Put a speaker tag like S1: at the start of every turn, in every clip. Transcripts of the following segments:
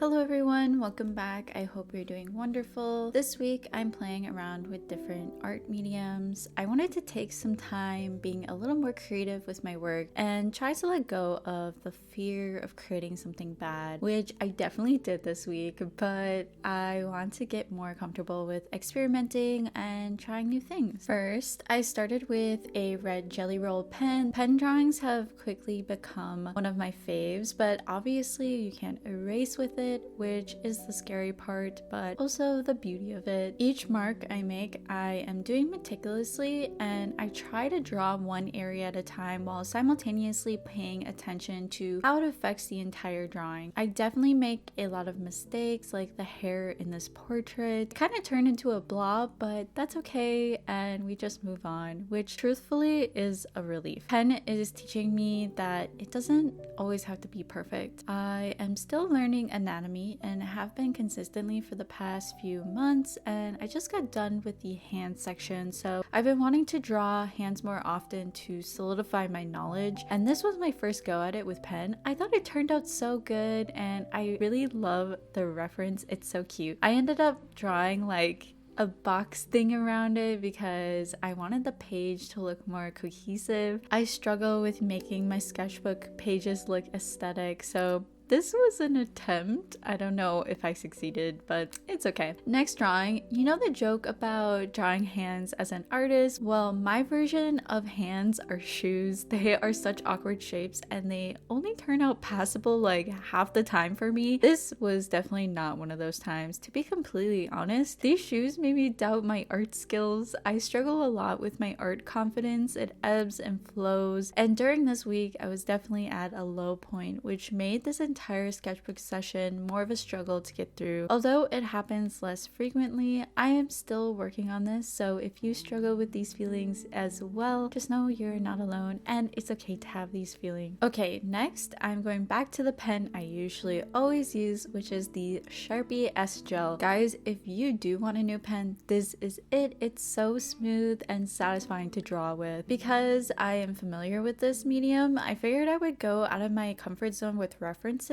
S1: Hello everyone, welcome back. I hope you're doing wonderful. This week I'm playing around with different art mediums. I wanted to take some time being a little more creative with my work and try to let go of the fear of creating something bad, which I definitely did this week, but I want to get more comfortable with experimenting and trying new things. First, I started with a red jelly roll pen. Pen drawings have quickly become one of my faves, but obviously you can't erase with it, which is the scary part, but also the beauty of it. Each mark I make, I am doing meticulously, and I try to draw one area at a time while simultaneously paying attention to how it affects the entire drawing. I definitely make a lot of mistakes, like the hair in this portrait kind of turned into a blob, but that's okay, and we just move on, which truthfully is a relief. Pen is teaching me that it doesn't always have to be perfect. I am still learning anatomy and have been consistently for the past few months, and I just got done with the hand section, so I've been wanting to draw hands more often to solidify my knowledge, and this was my first go at it with pen. I thought it turned out so good, and I really love the reference. It's so cute. I ended up drawing like a box thing around it because I wanted the page to look more cohesive. I struggle with making my sketchbook pages look aesthetic, so this was an attempt. I don't know if I succeeded, but it's okay. Next drawing, you know the joke about drawing hands as an artist? Well, my version of hands are shoes. They are such awkward shapes and they only turn out passable like half the time for me. This was definitely not one of those times. To be completely honest, these shoes made me doubt my art skills. I struggle a lot with my art confidence. It ebbs and flows. And during this week, I was definitely at a low point, which made this entire sketchbook session more of a struggle to get through. Although it happens less frequently, I am still working on this, so if you struggle with these feelings as well, just know you're not alone and it's okay to have these feelings. Okay, next I'm going back to the pen I usually always use, which is the Sharpie S Gel. Guys, if you do want a new pen, this is it. It's so smooth and satisfying to draw with. Because I am familiar with this medium, I figured I would go out of my comfort zone with references.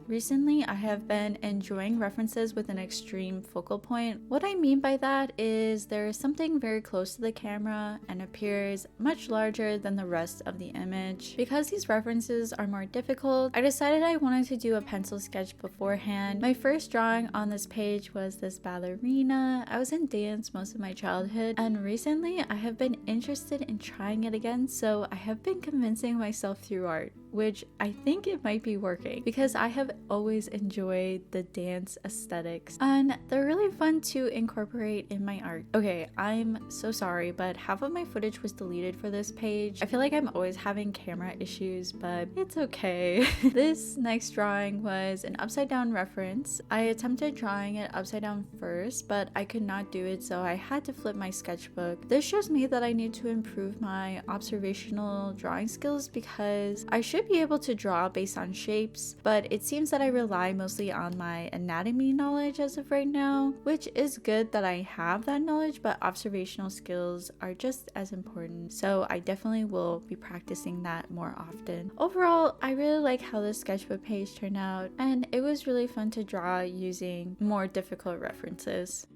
S1: Recently, I have been enjoying references with an extreme focal point. What I mean by that is there is something very close to the camera and appears much larger than the rest of the image. Because these references are more difficult, I decided I wanted to do a pencil sketch beforehand. My first drawing on this page was this ballerina. I was in dance most of my childhood, and recently I have been interested in trying it again, so I have been convincing myself through art, which I think it might be working because I have always enjoyed the dance aesthetics and they're really fun to incorporate in my art. Okay, I'm so sorry, but half of my footage was deleted for this page. I feel like I'm always having camera issues, but it's okay. This next drawing was an upside down reference. I attempted drawing it upside down first, but I could not do it, so I had to flip my sketchbook. This shows me that I need to improve my observational drawing skills because I should be able to draw based on shapes, but it seems that I rely mostly on my anatomy knowledge as of right now, which is good that I have that knowledge, but observational skills are just as important, so I definitely will be practicing that more often. Overall, I really like how this sketchbook page turned out, and it was really fun to draw using more difficult references.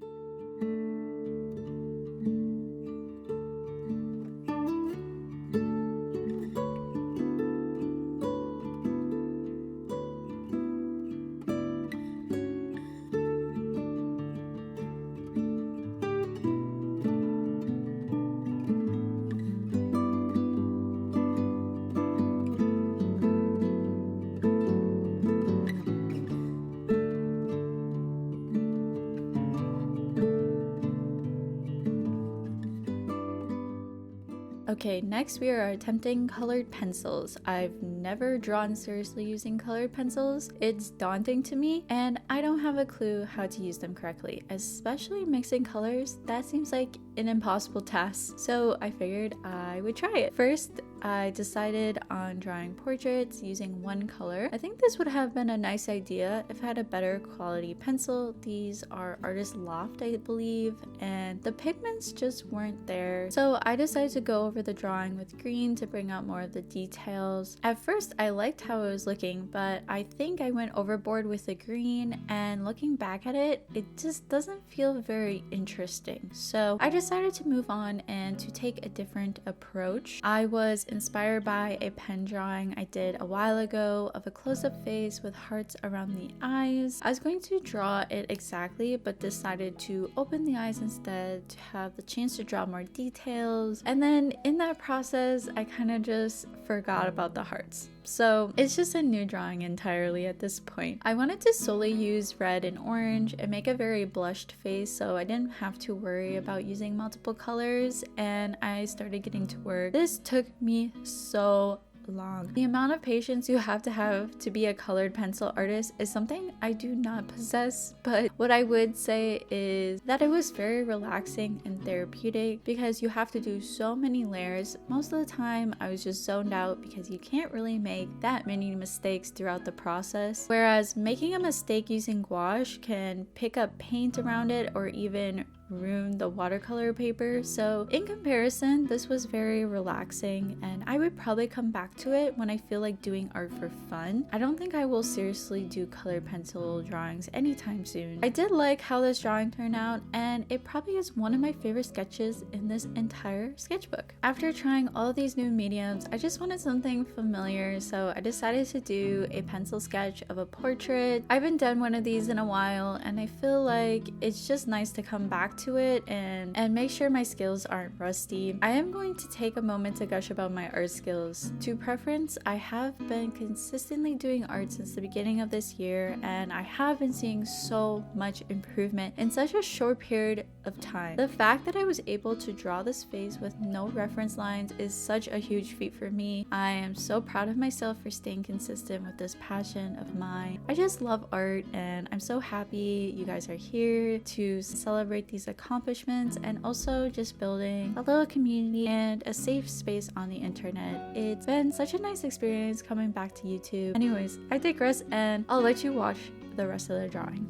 S1: Okay, next we are attempting colored pencils. I've never drawn seriously using colored pencils. It's daunting to me, and I don't have a clue how to use them correctly, especially mixing colors. That seems like an impossible task, so I figured I would try it. First, I decided on drawing portraits using one color. I think this would have been a nice idea if I had a better quality pencil. These are Artist Loft, I believe, and the pigments just weren't there. So I decided to go over the drawing with green to bring out more of the details. At first, I liked how it was looking, but I think I went overboard with the green, and looking back at it, it just doesn't feel very interesting. So I decided to move on and to take a different approach. I was inspired by a pen drawing I did a while ago of a close-up face with hearts around the eyes. I was going to draw it exactly, but decided to open the eyes instead to have the chance to draw more details. And then in that process, I kind of just forgot about the hearts. So it's just a new drawing entirely at this point. I wanted to solely use red and orange and make a very blushed face, so I didn't have to worry about using multiple colors, and I started getting to work. This took me so long. The amount of patience you have to be a colored pencil artist is something I do not possess, but what I would say is that it was very relaxing and therapeutic because you have to do so many layers. Most of the time I was just zoned out because you can't really make that many mistakes throughout the process, whereas making a mistake using gouache can pick up paint around it or even ruin the watercolor paper. So in comparison, this was very relaxing, and I would probably come back to it when I feel like doing art for fun. I don't think I will seriously do colored pencil drawings anytime soon. I did like how this drawing turned out, and it probably is one of my favorite sketches in this entire sketchbook. After trying all of these new mediums, I just wanted something familiar, so I decided to do a pencil sketch of a portrait. I haven't done one of these in a while, and I feel like it's just nice to come back to it and make sure my skills aren't rusty. I am going to take a moment to gush about my art skills. To preference, I have been consistently doing art since the beginning of this year, and I have been seeing so much improvement in such a short period of time. The fact that I was able to draw this face with no reference lines is such a huge feat for me. I am so proud of myself for staying consistent with this passion of mine. I just love art, and I'm so happy you guys are here to celebrate these accomplishments and also just building a little community and a safe space on the internet. It's been such a nice experience coming back to YouTube. Anyways, I digress, and I'll let you watch the rest of the drawing.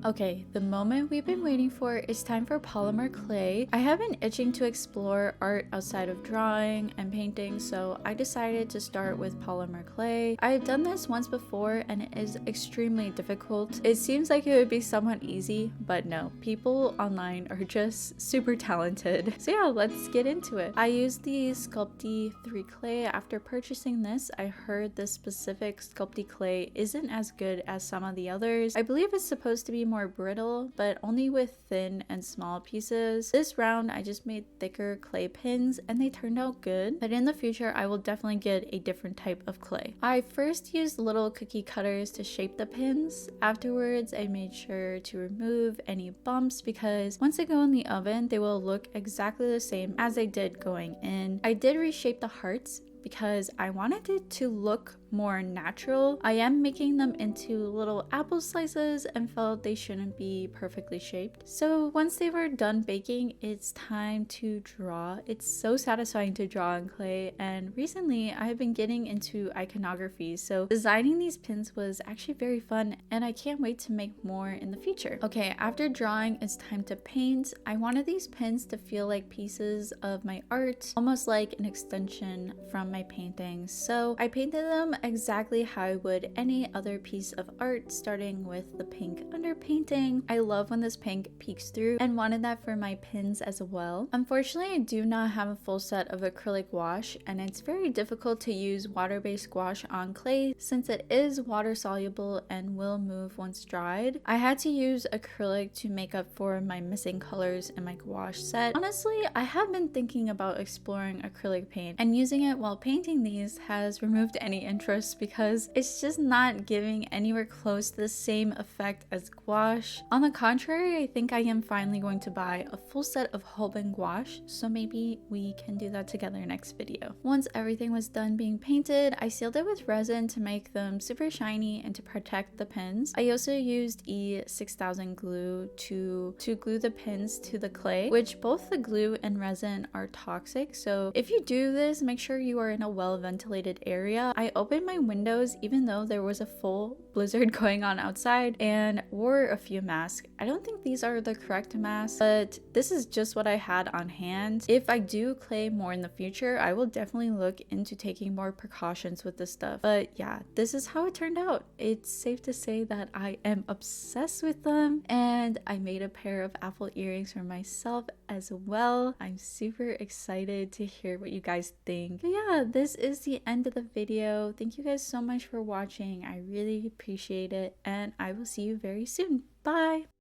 S1: Okay, the moment we've been waiting for is time for polymer clay. I have been itching to explore art outside of drawing and painting, so I decided to start with polymer clay. I've done this once before and it is extremely difficult. It seems like it would be somewhat easy, but no, people online are just super talented. So yeah, let's get into it. I used the Sculpey 3 clay. After purchasing this, I heard this specific Sculpey clay isn't as good as some of the others. I believe it's supposed to be more brittle, but only with thin and small pieces. This round I just made thicker clay pins and they turned out good, but in the future I will definitely get a different type of clay. I first used little cookie cutters to shape the pins. Afterwards I made sure to remove any bumps because once they go in the oven they will look exactly the same as they did going in. I did reshape the hearts because I wanted it to look more natural. I am making them into little apple slices and felt they shouldn't be perfectly shaped. So once they were done baking, it's time to draw. It's so satisfying to draw in clay, and recently I have been getting into iconography, so designing these pins was actually very fun and I can't wait to make more in the future. Okay, after drawing, it's time to paint. I wanted these pins to feel like pieces of my art, almost like an extension from my paintings. So I painted them exactly how I would any other piece of art, starting with the pink underpainting. I love when this pink peeks through and wanted that for my pins as well. Unfortunately, I do not have a full set of acrylic gouache, and it's very difficult to use water-based gouache on clay since it is water soluble and will move once dried. I had to use acrylic to make up for my missing colors in my gouache set. Honestly, I have been thinking about exploring acrylic paint, and using it while painting these has removed any interest citrus because it's just not giving anywhere close to the same effect as gouache. On the contrary, I think I am finally going to buy a full set of Holbein gouache, so maybe we can do that together next video. Once everything was done being painted, I sealed it with resin to make them super shiny and to protect the pins. I also used E6000 glue to glue the pins to the clay, which both the glue and resin are toxic, so if you do this, make sure you are in a well-ventilated area. I opened my windows even though there was a full blizzard going on outside and wore a few masks. I don't think these are the correct masks, but this is just what I had on hand. If I do clay more in the future, I will definitely look into taking more precautions with this stuff. But yeah, this is how it turned out. It's safe to say that I am obsessed with them, and I made a pair of apple earrings for myself as well. I'm super excited to hear what you guys think. But yeah, this is the end of the video. Thank you guys so much for watching. I really appreciate it, and I will see you very soon. Bye!